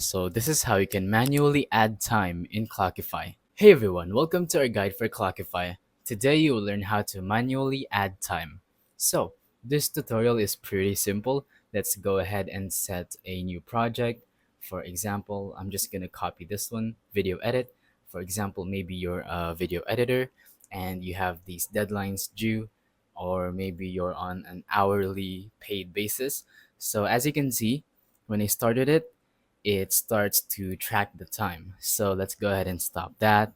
So this is how you can manually add time in Clockify. Hey everyone, welcome to our guide for Clockify. Today you will learn how to manually add time. So this tutorial is pretty simple. Let's go ahead and set a new project. For example, I'm just gonna copy this one, video edit. For example, maybe you're a video editor and you have these deadlines due, or maybe you're on an hourly paid basis. So as you can see, when I started it starts to track the time. So let's go ahead and stop that.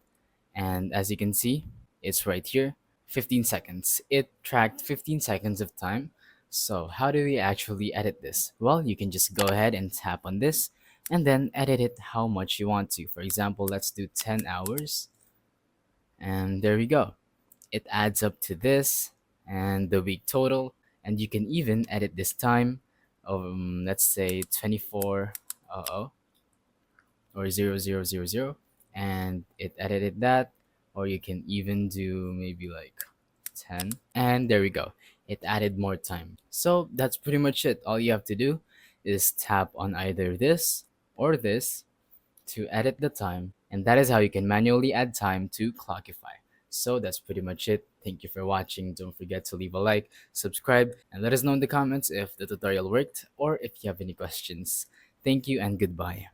And as you can see, it's right here, 15 seconds. It tracked 15 seconds of time. So how do we actually edit this? Well, you can just go ahead and tap on this and then edit it how much you want to. For example, let's do 10 hours. And there we go. It adds up to this and the week total. And you can even edit this time. Let's say 24. Or 0000, and it edited that. Or you can even do maybe like 10, and there we go, it added more time. So that's pretty much it. All you have to do is tap on either this or this to edit the time, and that is how you can manually add time to Clockify. So that's pretty much it. Thank you for watching. Don't forget to leave a like, subscribe, and let us know in the comments if the tutorial worked or if you have any questions. Thank you and goodbye.